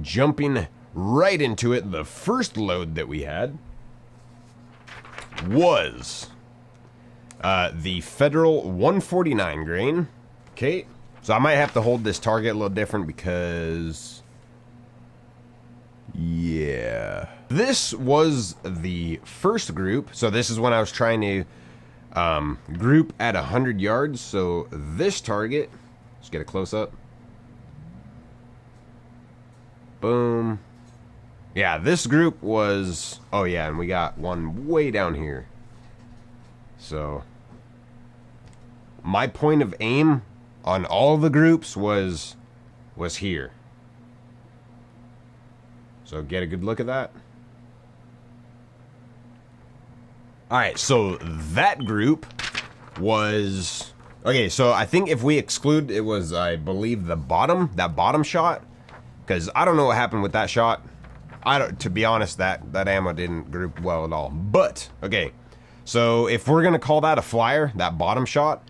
jumping right into it, the first load that we had was the Federal 149 grain. Okay, so I might have to hold this target a little different because, yeah, this was the first group. So this is when I was trying to group at 100 yards. So this target, let's get a close up. Boom. Yeah, this group was, oh yeah, and we got one way down here. So my point of aim on all the groups was here. So get a good look at that. Alright, so that group was, okay, so I think if we exclude, it was, I believe, that bottom shot, because I don't know what happened with that shot. To be honest, that ammo didn't group well at all. But, okay, so if we're going to call that a flyer, that bottom shot,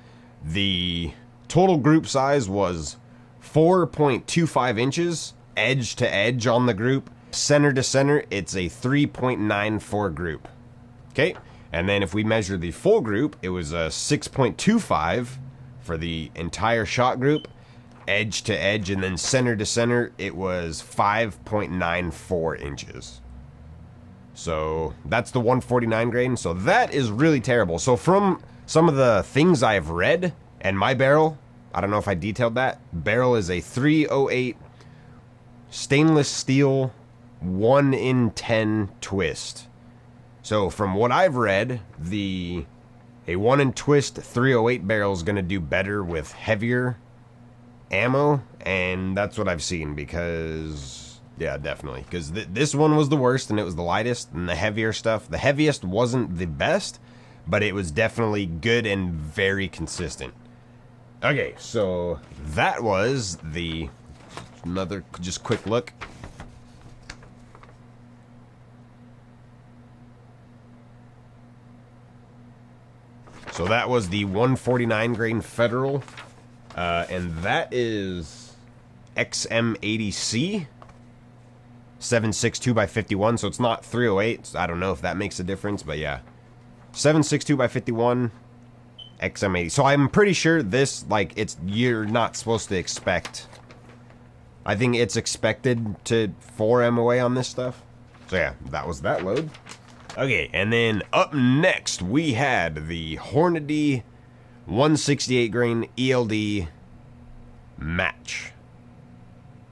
the total group size was 4.25 inches, edge to edge on the group. Center to center, it's a 3.94 group. Okay, and then if we measure the full group, it was a 6.25 for the entire shot group. Edge to edge, and then center to center, it was 5.94 inches. So that's the 149 grain. So that is really terrible. So from some of the things I've read, and my barrel, I don't know if I detailed that, barrel is a 308 stainless steel 1 in 10 twist. So from what I've read, a 1 in twist 308 barrel is going to do better with heavier ammo, and that's what I've seen, because yeah, definitely, because this one was the worst and it was the lightest, and the heavier stuff, the heaviest wasn't the best, but it was definitely good and very consistent. Okay, so that was another just quick look. So that was the 149 grain Federal. And that is XM80C 762x51, so it's not 308. So I don't know if that makes a difference, but yeah, 762x51 XM80. So I'm pretty sure this, like, you're not supposed to expect. I think it's expected to 4 MOA on this stuff. So yeah, that was that load. Okay, and then up next we had the Hornady 168 grain ELD match.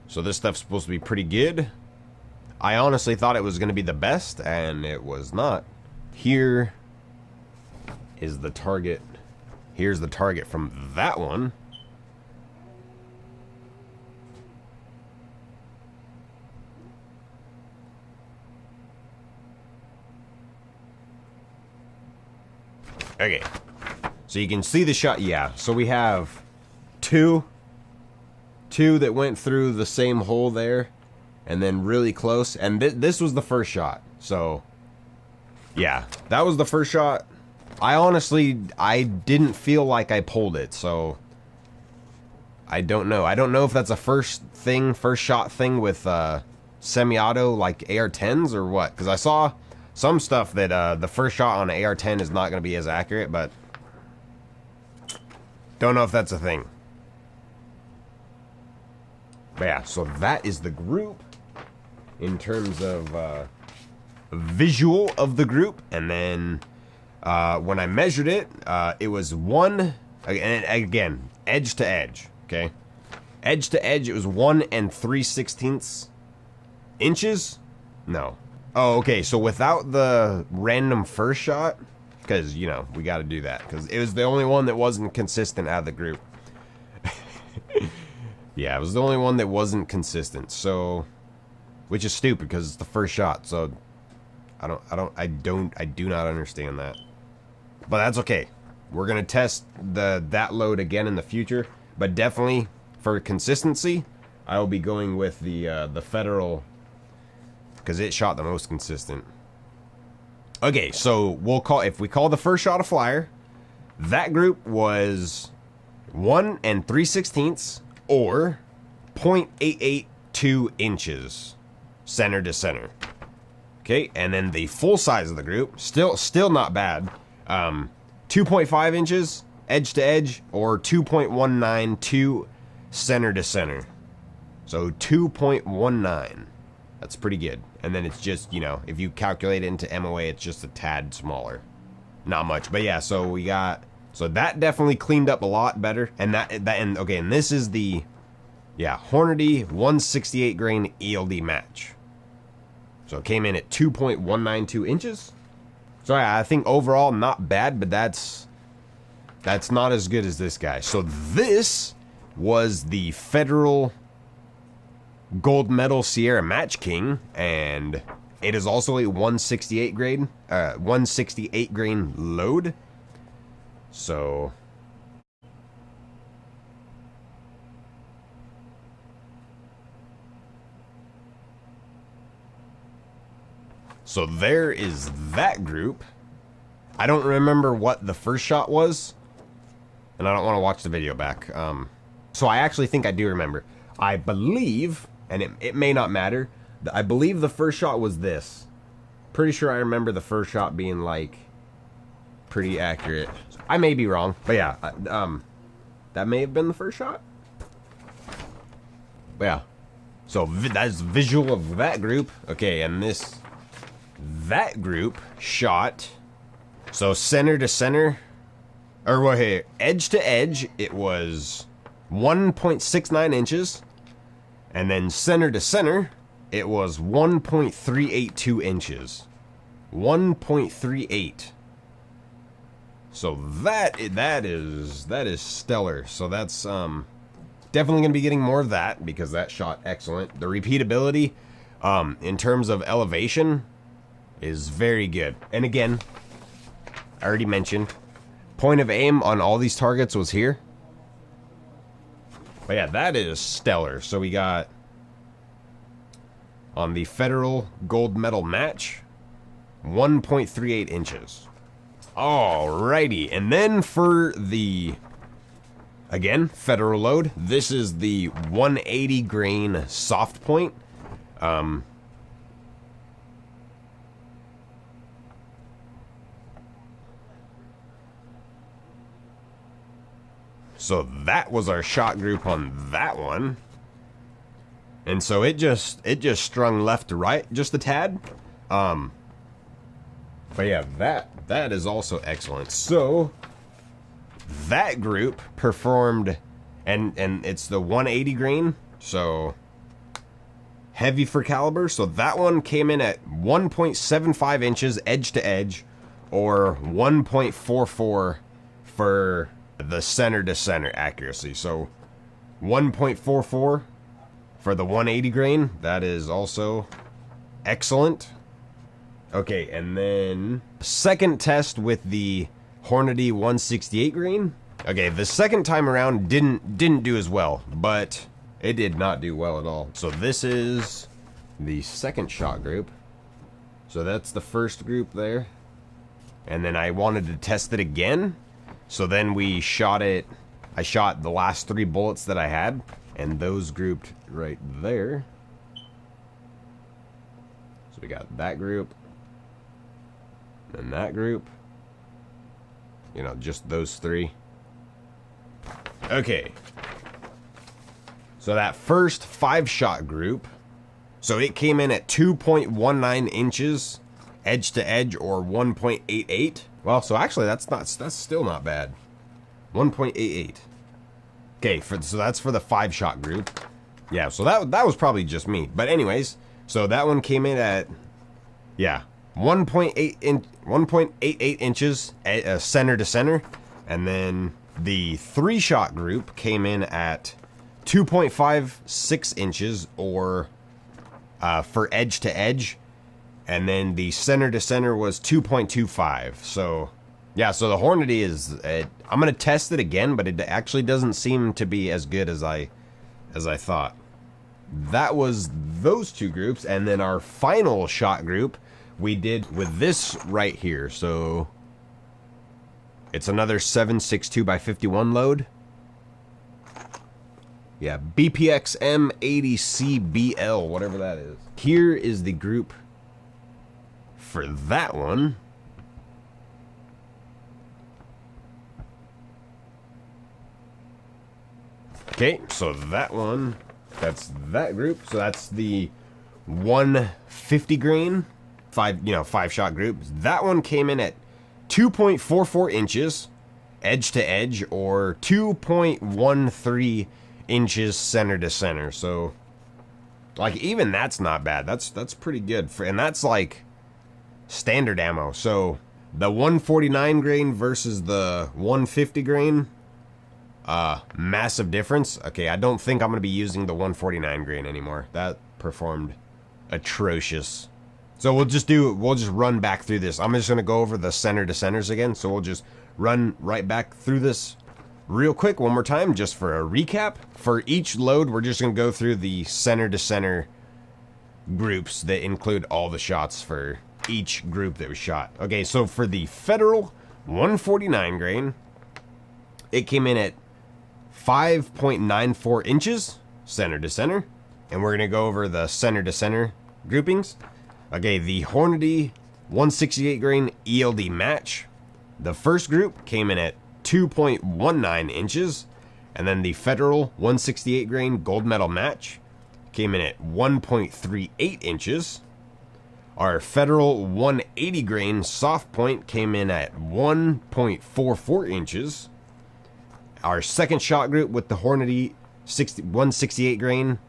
So this stuff's supposed to be pretty good. I honestly thought it was going to be the best, and it was not. Here is the target. Here's the target from that one. Okay. So you can see the shot, yeah. So we have two that went through the same hole there, and then really close. And this was the first shot. So, yeah, that was the first shot. I didn't feel like I pulled it, so I don't know. I don't know if that's a first shot thing with semi-auto like AR-10s or what. Because I saw some stuff that the first shot on an AR-10 is not going to be as accurate, but don't know if that's a thing. But yeah, so that is the group in terms of visual of the group. And then when I measured it, it was one, and again, edge to edge, okay? Edge to edge, it was 1 3/16 inches? No. Oh, okay, so without the random first shot, because, you know, we got to do that, because it was the only one that wasn't consistent out of the group. Yeah, it was the only one that wasn't consistent, so, which is stupid, because it's the first shot, so, I do not understand that. But that's okay. We're going to test that load again in the future, but definitely, for consistency, I will be going with the Federal, because it shot the most consistent. Okay, so if we call the first shot a flyer, that group was 1 3/16 or 0.88 2 inches center to center. Okay, and then the full size of the group, still not bad. 2.5 inches edge to edge, or 2.192 center to center. So 2.19. That's pretty good. And then it's just, you know, if you calculate it into MOA, it's just a tad smaller. Not much. But yeah, so we got, so that definitely cleaned up a lot better. And okay, and this is the, yeah, Hornady 168 grain ELD match. So it came in at 2.192 inches. So yeah, I think overall not bad, but that's not as good as this guy. So this was the Federal Gold Medal Sierra Match King, and it is also a 168 grain load. So there is that group. I don't remember what the first shot was, and I don't want to watch the video back. So I actually think I do remember. I believe, and it may not matter, I believe the first shot was this. Pretty sure I remember the first shot being, like, pretty accurate. I may be wrong, but yeah, that may have been the first shot. But yeah, so that's visual of that group. Okay, and that group shot, so center to center, or well, hey, edge to edge, it was 1.69 inches, and then center to center, it was 1.382 inches. 1.38. So that is stellar. So that's definitely gonna be getting more of that, because that shot excellent. The repeatability in terms of elevation is very good. And again, I already mentioned, point of aim on all these targets was here. But yeah, that is stellar. So we got on the Federal Gold Medal Match, 1.38 inches. Alrighty, and then for the, again, Federal load, this is the 180 grain soft point. So that was our shot group on that one. And so it just strung left to right just a tad. But yeah, that is also excellent. So that group performed, and it's the 180 grain, so heavy for caliber. So that one came in at 1.75 inches edge to edge, or 1.44 for the center to center accuracy. So 1.44 for the 180 grain. That is also excellent. Okay, and then second test with the Hornady 168 grain. Okay, the second time around didn't do as well, but it did not do well at all. So this is the second shot group. So that's the first group there. And then I wanted to test it again. So then we shot it. I shot the last 3 bullets that I had, and those grouped right there. So we got that group, then that group. You know, just those 3. Okay. So that first 5-shot group, so it came in at 2.19 inches edge to edge, or 1.88. Well, so actually that's still not bad. 1.88. Okay, so that's for the 5-shot group. Yeah, so that was probably just me. But anyways, so that one came in at, yeah, 1.88 inches center to center, and then the 3-shot group came in at 2.56 inches, or for edge to edge, and then the center to center was 2.25. So yeah, so the Hornady is, I'm gonna test it again, but it actually doesn't seem to be as good as I thought. That was those 2 groups, and then our final shot group we did with this right here. So it's another 7.62 by 51 load. Yeah, BPX M80CBL, whatever that is. Here is the group for that one. Okay, so that one, that's that group. So that's the 150 grain, 5-shot group. That one came in at 2.44 inches edge to edge, or 2.13 inches center to center. So like even that's not bad. That's pretty good and that's like standard ammo. So the 149 grain versus the 150 grain, massive difference. Okay, I don't think I'm gonna be using the 149 grain anymore. That performed atrocious. So we'll just run back through this. I'm just gonna go over the center to centers again. So we'll just run right back through this real quick one more time, just for a recap. For each load, we're just gonna go through the center to center groups that include all the shots for each group that was shot. Okay, so for the Federal 149 grain, it came in at 5.94 inches center to center, and we're gonna go over the center to center groupings. Okay, the Hornady 168 grain ELD match, the first group came in at 2.19 inches, and then the Federal 168 grain gold medal match came in at 1.38 inches. Our Federal 180 grain soft point came in at 1.44 inches. Our second shot group with the Hornady 168 grain,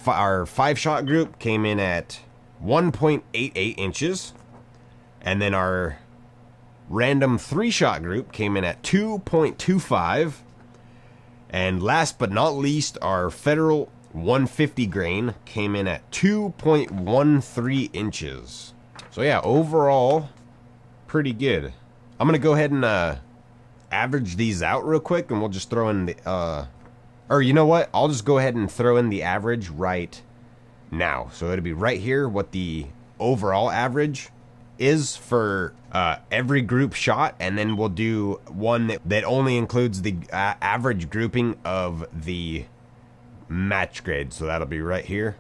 our 5-shot group came in at 1.88 inches. And then our random 3-shot group came in at 2.25. And last but not least, our Federal 150 grain came in at 2.13 inches. So yeah, overall, pretty good. I'm going to go ahead and average these out real quick, and we'll just throw in the, or you know what? I'll just go ahead and throw in the average right now. So it'll be right here what the overall average is for every group shot, and then we'll do one that only includes the average grouping of the match grade. So that'll be right here.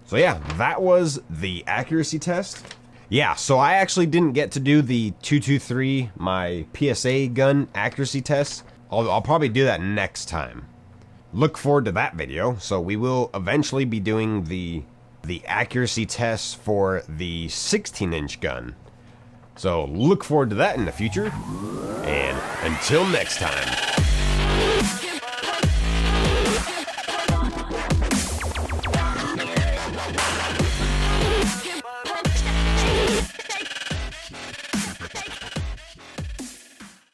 So yeah, that was the accuracy test. Yeah, so I actually didn't get to do the 223, my PSA gun accuracy test. I'll probably do that next time. Look forward to that video. So we will eventually be doing the accuracy tests for the 16-inch gun. So look forward to that in the future. And until next time.